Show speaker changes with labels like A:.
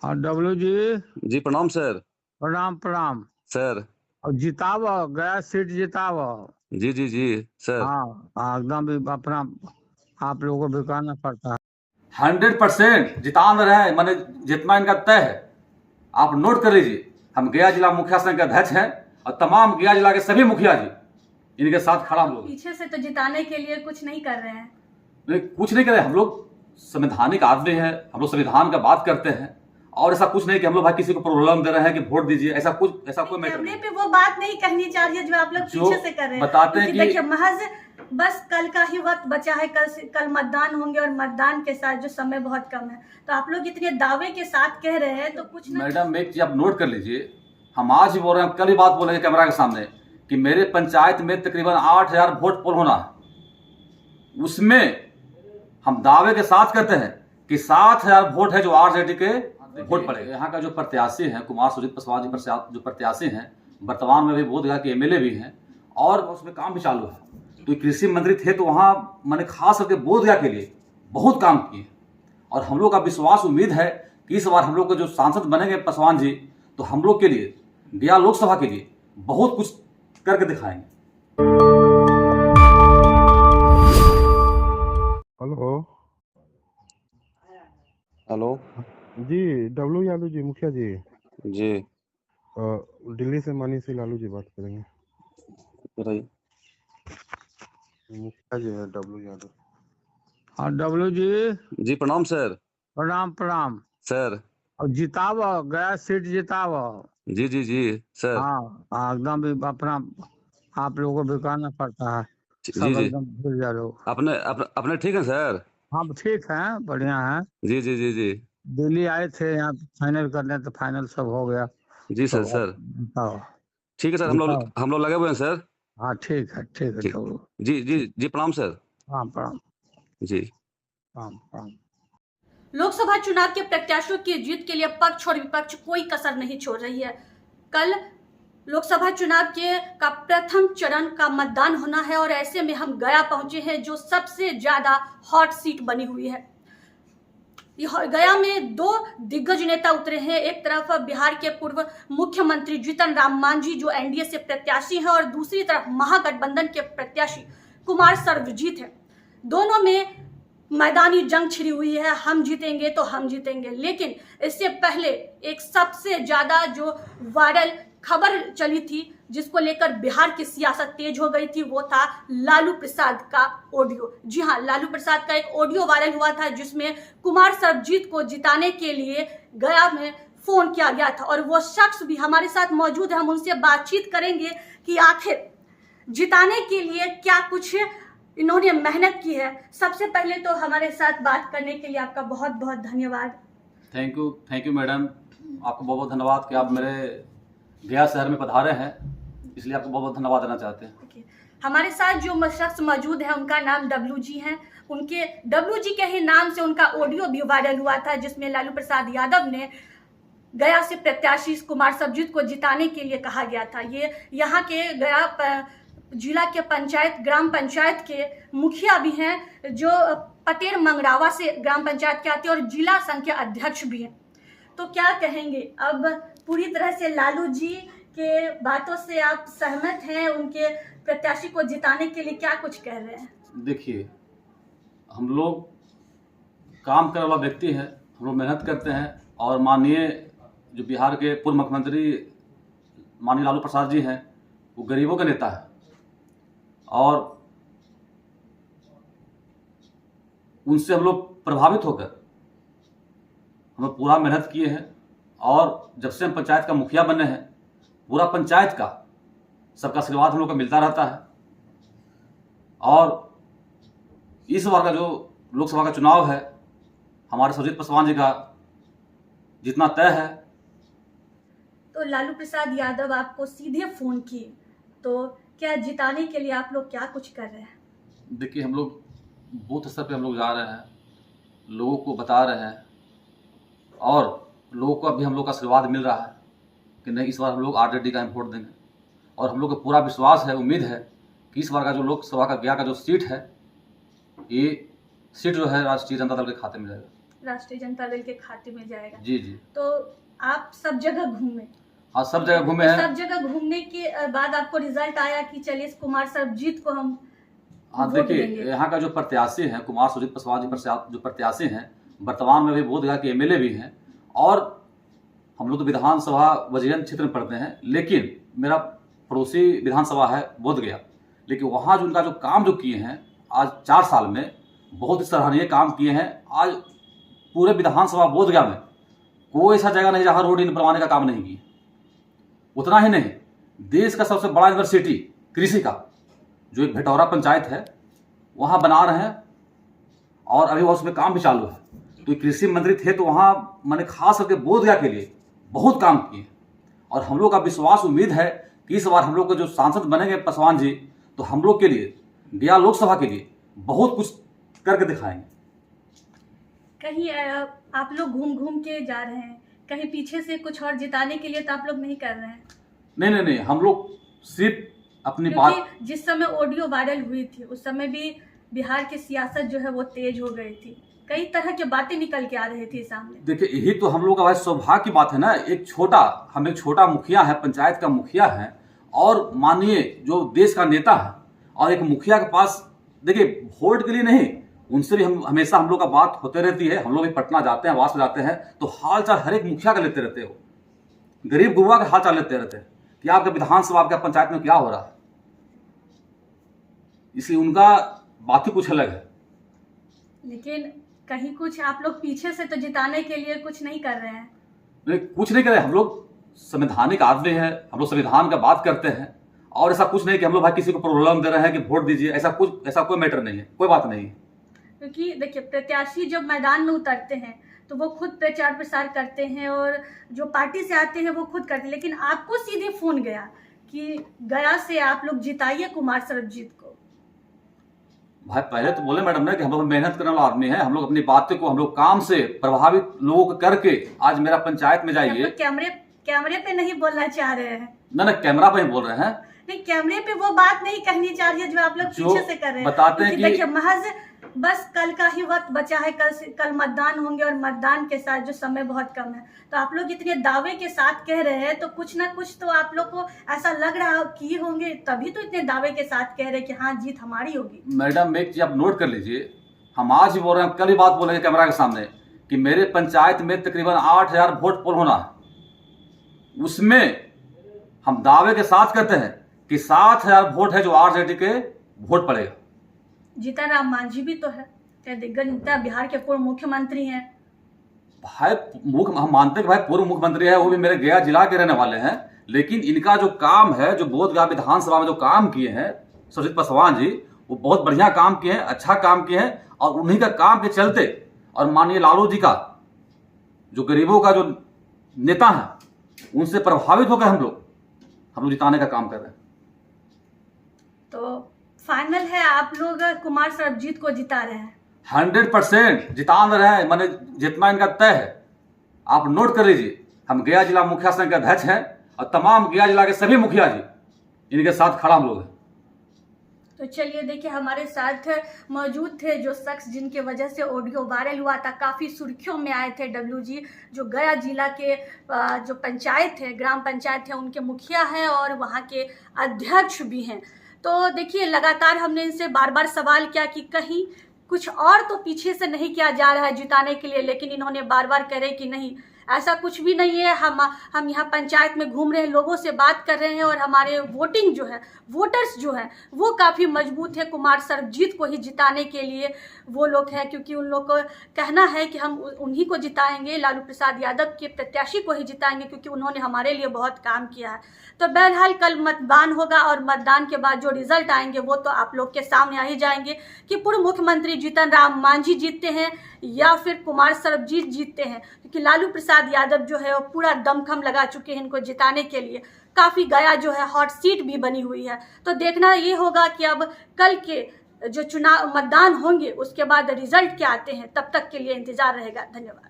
A: हाँ डब्लू जी।
B: जी प्रणाम सर।
A: प्रणाम प्रणाम।
B: सर।
A: और जिताव गया सीट जिताव।
B: जी जी जी सर।
A: हाँ हाँ, एकदम भी अपना आप लोगों को भी कहना पड़ता है।
C: 100% जितान रहे हैं, मैंने जितना इनका तय है। आप नोट कर लीजिए, हम गया जिला मुखिया संघ के अध्यक्ष हैं और तमाम गया जिला के सभी मुखिया जी इनके साथ खड़ा हम लोग।
D: पीछे से तो जिताने के लिए कुछ नहीं कर रहे हैं।
C: नहीं, कुछ नहीं करे। हम लोग संवैधानिक आदमी हैं, हम लोग संविधान का बात करते हैं और ऐसा कुछ नहीं कि हम लोग भाई किसी को प्रॉब्लम दे रहे हैं कि वोट दीजिए, ऐसा कोई मैटर
D: कैमरे
C: नहीं।
D: पे वो बात नहीं कहनी चाहिए जो आप लोग
C: जो
D: पीछे से कर रहे हैं।
C: बताते हैं कि
D: देखिए महज बस कल का ही वक्त बचा है, कल मतदान होंगे और मतदान के साथ जो समय बहुत कम है, तो आप लोग इतने दावे के साथ कह रहे हैं तो कुछ ना।
C: मैडम एक चीज आप नोट कर लीजिए, हम आज ही बोल रहे हैं, कल ही बात बोलेंगे कैमरा के सामने कि मेरे पंचायत में तकरीबन 8000 वोट पोल होना है। उसमें हम दावे के साथ कहते हैं कि 7000 वोट है जो आरजेडी के वोट पड़ेगा। यहाँ का जो प्रत्याशी है कुमार सुजीत पासवान जी जो प्रत्याशी हैं, वर्तमान में भी बोधगया के एमएलए भी हैं और उसमें काम भी चालू है। तो कृषि मंत्री थे तो वहाँ मैंने खास करके बोधगया के लिए बहुत काम किए और हम लोग का विश्वास उम्मीद है कि इस बार हम लोग को जो सांसद बनेंगे पासवान जी, तो हम लोग के लिए गया लोकसभा के लिए बहुत कुछ करके दिखाएंगे।
E: Hello
B: hello.
E: जी, डब्लू यादव जी, मुखिया जी।
B: जी
E: दिल्ली से मानसी लालू जी बात करेंगे।
B: बताइए।
E: मुखिया जी है डब्लू यादव।
A: हाँ डब्लू जी।
B: जी प्रणाम सर।
A: प्रणाम प्रणाम।
B: सर।
A: और जिताव गया सीट जिताव।
B: जी जी जी सर।
A: हाँ हाँ, एकदम भी अपना आप लोगों को भी कहना पड़ता है।
B: जी
A: सब
B: जी।
A: एकदम भूल जा लोग।
B: अपने ठीक है सर।
A: हाँ ठीक है, बढ़िया है।
B: जी जी जी जी।
A: दिल्ली आए थे यहाँ फाइनल करने, तो फाइनल सब हो गया।
B: जी
A: तो
B: सर सर।
A: बताओ।
B: ठीक है सर,
A: बताओ।
B: हम लोग लगे हुए हैं सर।
A: हाँ ठीक है
B: ठीक।
A: डब्लू।
B: जी जी
A: ठीक।
B: जी प्रणाम सर।
A: प्रणाम प्रणाम
B: जी।
A: प्रणाम प्रणाम।
D: लोकसभा चुनाव के प्रत्याशियों की जीत के लिए पक्ष और विपक्ष कोई कसर नहीं छोड़ रही है। कल लोकसभा चुनाव का प्रथम चरण का मतदान होना है और ऐसे में हम गया पहुंचे हैं जो सबसे ज्यादा हॉट सीट बनी हुई है। गया में दो दिग्गज नेता उतरे हैं। एक तरफ बिहार के पूर्व मुख्यमंत्री जीतन राम मांझी जो एनडीए से प्रत्याशी हैं और दूसरी तरफ महागठबंधन के प्रत्याशी कुमार सर्वजीत हैं। दोनों में मैदानी जंग छिड़ी हुई है, हम जीतेंगे तो हम जीतेंगे। लेकिन इससे पहले एक सबसे ज्यादा जो वायरल खबर चली थी जिसको लेकर बिहार की सियासत तेज हो गई थी, वो था लालू प्रसाद का ऑडियो। जी हाँ, लालू प्रसाद का एक ऑडियो वायरल हुआ था जिसमें कुमार सर्वजीत को जिताने के लिए गया में फोन किया गया था और वो शख्स भी हमारे साथ मौजूद है। हम उनसे बातचीत करेंगे कि आखिर जिताने के लिए क्या कुछ इन्होंने मेहनत की है। सबसे पहले तो हमारे साथ बात करने के लिए आपका बहुत बहुत धन्यवाद।
C: थैंक यू मैडम, आपको बहुत बहुत धन्यवाद कि आप मेरे गया शहर में पधारे हैं, इसलिए आपको बहुत बहुत धन्यवाद देना चाहते हैं।
D: हमारे साथ जो शख्स मौजूद है उनका नाम डब्लू जी है। उनके डब्लू जी के ही नाम से उनका ऑडियो भी वायरल हुआ था जिसमें लालू प्रसाद यादव ने गया से प्रत्याशी कुमार सर्वजीत को जिताने के लिए कहा गया था। ये यहाँ के गया जिला के ग्राम पंचायत के मुखिया भी हैं जो पटेल मंगरावा से ग्राम पंचायत के आते हैं और जिला संघ के अध्यक्ष भी हैं। तो क्या कहेंगे, अब पूरी तरह से लालू जी के बातों से आप सहमत हैं? उनके प्रत्याशी को जिताने के लिए क्या कुछ कह रहे हैं?
C: देखिए, हम लोग काम करने वाला व्यक्ति हैं, हम लोग मेहनत करते हैं और माननीय जो बिहार के पूर्व मुख्यमंत्री माननीय लालू प्रसाद जी हैं, वो गरीबों के नेता है और उनसे हम लोग प्रभावित होकर हम लोग पूरा मेहनत किए हैं और जब से हम पंचायत का मुखिया बने हैं, पूरा पंचायत का सबका आशीर्वाद हम लोग को मिलता रहता है और इस बार का जो लोकसभा का चुनाव है, हमारे सुजीत पासवान जी का जितना तय है।
D: तो लालू प्रसाद यादव आपको सीधे फोन किए, तो क्या जिताने के लिए आप लोग क्या कुछ कर रहे हैं?
C: देखिए, हम लोग बूथ स्तर पे हम लोग जा रहे हैं, लोगों को बता रहे हैं और लोगों को अभी हम लोग का आशीर्वाद मिल रहा है कि नहीं, इस बार हम लोग आरजेडी का वोट देंगे और हम लोग को पूरा विश्वास है, उम्मीद है कि इस बार का जो लोकसभा का गया का जो सीट है, ये सीट जो है राष्ट्रीय जनता दल के खाते में जाएगा।
D: राष्ट्रीय जनता दल के खाते में जाएगा।
C: जी जी।
D: तो आप सब जगह घूमे,
C: हाँ सब जगह घूमे हैं।
D: सब जगह घूमने के बाद आपको रिजल्ट आया कि चलिए कुमार सरबजीत को हम
C: हाँ
D: वोट
C: देखिए,
D: देंगे।
C: यहाँ का जो प्रत्याशी हैं कुमार सुरजीत पासवान जी जो प्रत्याशी हैं, वर्तमान में भी बोधगया के एमएलए भी हैं, और हम लोग तो विधानसभा वजीरन क्षेत्र में पढ़ते हैं, लेकिन मेरा पड़ोसी विधानसभा है बोधगया, लेकिन वहाँ जो उनका जो काम जो किए हैं आज 4 साल में बहुत ही सराहनीय काम किए हैं। आज पूरे विधानसभा बोधगया में कोई ऐसा जगह नहीं जहाँ रोड बनवाने का काम नहीं किए। उतना ही नहीं, देश का सबसे बड़ा यूनिवर्सिटी कृषि का जो एक भेटौरा पंचायत है वहाँ बना रहे हैं, और अभी वह उसमें काम भी चालू है। तो कृषि मंत्री थे तो वहाँ मैंने खास करके बोधगया के लिए बहुत काम किए, और हम लोग का विश्वास उम्मीद है कि इस बार हम लोग के जो सांसद बनेंगे पासवान जी, तो हम लोग के लिए गया लोकसभा के लिए बहुत कुछ करके दिखाएंगे।
D: कहीं आप लोग घूम घूम के जा रहे हैं, कहीं पीछे से कुछ और जिताने के लिए तो आप लोग नहीं कर रहे हैं?
C: नहीं, हम लोग सिर्फ अपनी
D: क्योंकि
C: बात,
D: जिस समय ऑडियो वायरल हुई थी उस समय भी बिहार की सियासत जो है वो तेज हो गई थी, कई तरह की बातें निकल के आ रही थी सामने।
C: देखिए यही तो हम लोग का भाई सौभाग्य की बात है ना। हम एक छोटा मुखिया है, पंचायत का मुखिया है, और माननीय जो देश का नेता है, और एक मुखिया के पास देखिए वोट के लिए नहीं, उनसे भी हमेशा हम लोग का बात होते रहती है। हम लोग भी पटना जाते हैं, आवास में जाते हैं, तो हाल चाल हर एक मुखिया का लेते रहते हो, गरीब गुरुआ का हाल चाल लेते रहते हैं कि आपके विधानसभा आपके पंचायत में क्या हो रहा है। इसलिए उनका बात ही कुछ अलग है।
D: लेकिन कहीं कुछ आप लोग पीछे से तो जिताने के लिए कुछ नहीं कर रहे हैं?
C: नहीं, कुछ नहीं करे। हम लोग संवैधानिक आदमी हैं, हम लोग संविधान का बात करते हैं, और ऐसा कुछ नहीं कि हम लोग भाई किसी को प्रॉब्लम दे रहे हैं कि वोट दीजिए, ऐसा कोई मैटर नहीं है, कोई बात नहीं है।
D: क्योंकि देखिए प्रत्याशी जब मैदान में उतरते हैं तो वो खुद प्रचार प्रसार करते हैं, और जो पार्टी से आते हैं वो खुद करते हैं, लेकिन आपको सीधे फोन गया कि गया से आप लोग जिताइए कुमार सरबजीत को।
C: भाई पहले तो बोले मैडम ने कि हम लोग मेहनत करने वाला आदमी है, हम लोग अपनी बातें को हम लोग काम से प्रभावित लोगों को करके आज मेरा पंचायत में जाइए।
D: कैमरे पे नहीं बोलना चाह रहे हैं?
C: ना कैमरा पे ही बोल रहे हैं।
D: नहीं, कैमरे पे वो बात नहीं कहनी चाह रही है जो आप लोग पीछे से कर रहे हैं।
C: बताते हैं कि
D: देखिए महज बस कल का ही वक्त बचा है, कल मतदान होंगे, और मतदान के साथ जो समय बहुत कम है, तो आप लोग इतने दावे के साथ कह रहे हैं, तो कुछ ना कुछ तो आप लोग को ऐसा लग रहा कि होंगे, तभी तो इतने दावे के साथ कह रहे हैं कि हाँ जीत हमारी होगी।
C: मैडम एक चीज आप नोट कर लीजिए, हम आज ही बोल रहे हैं, कल ही बात बोलेंगे कैमरा के सामने कि मेरे पंचायत में तकरीबन 8000 वोट पोल होना है। उसमें हम दावे के साथ कहते हैं कि 7000 वोट है जो आरजेडी के वोट पड़ेगा।
D: जीतन राम मांझी भी तो है, दिग्गज नेता, बिहार के पूर्व मुख्यमंत्री हैं।
C: भाई हम मानते हैं कि भाई पूर्व मुख्यमंत्री है, वो भी मेरे गया जिला के रहने वाले हैं, लेकिन इनका जो काम है, जो बोधगया विधानसभा में जो काम किए हैं सुरजीत पासवान जी, वो बहुत बढ़िया काम किए हैं, अच्छा काम किए हैं, और उन्हीं का काम के चलते, और माननीय लालू जी का जो गरीबों का जो नेता है, उनसे प्रभावित होकर हम लोग जिताने का काम कर रहे हैं।
D: तो फाइनल है, आप लोग कुमार सरबजीत को जिता रहे हैं?
C: 100% जिता रहे हैं, मैंने जितना इनका तय है। आप नोट कर लीजिए, हम गया जिला मुखिया संघ के अध्यक्ष हैं, और तमाम गया जिला के सभी मुखिया जी इनके साथ खड़ा हम लोग हैं।
D: तो चलिए देखिए, हमारे साथ मौजूद थे जो शख्स जिनके वजह से ऑडियो वायरल हुआ था, काफ़ी सुर्खियों में आए थे, डब्ल्यू जी, जो गया जिला के जो पंचायत है, ग्राम पंचायत है, उनके मुखिया हैं और वहाँ के अध्यक्ष भी हैं। तो देखिए लगातार हमने इनसे बार बार सवाल किया कि कहीं कुछ और तो पीछे से नहीं किया जा रहा है जिताने के लिए, लेकिन इन्होंने बार बार कह रहे कि नहीं, ऐसा कुछ भी नहीं है। हम यहाँ पंचायत में घूम रहे हैं, लोगों से बात कर रहे हैं, और हमारे वोटिंग जो है, वोटर्स जो हैं वो काफ़ी मजबूत है, कुमार सरबजीत को ही जिताने के लिए वो लोग हैं, क्योंकि उन लोग को कहना है कि हम उन्हीं को जिताएंगे, लालू प्रसाद यादव के प्रत्याशी को ही जिताएंगे, क्योंकि उन्होंने हमारे लिए बहुत काम किया है। तो बहरहाल कल मतदान होगा, और मतदान के बाद जो रिजल्ट आएंगे वो तो आप लोग के सामने आ ही जाएंगे कि पूर्व मुख्यमंत्री जीतन राम मांझी जीतते हैं या फिर कुमार सरबजीत जीतते हैं, क्योंकि लालू प्रसाद यादव जो है वो पूरा दमखम लगा चुके हैं इनको जिताने के लिए। काफ़ी गया जो है हॉट सीट भी बनी हुई है। तो देखना ये होगा कि अब कल के जो चुनाव मतदान होंगे उसके बाद रिजल्ट क्या आते हैं, तब तक के लिए इंतजार रहेगा। धन्यवाद।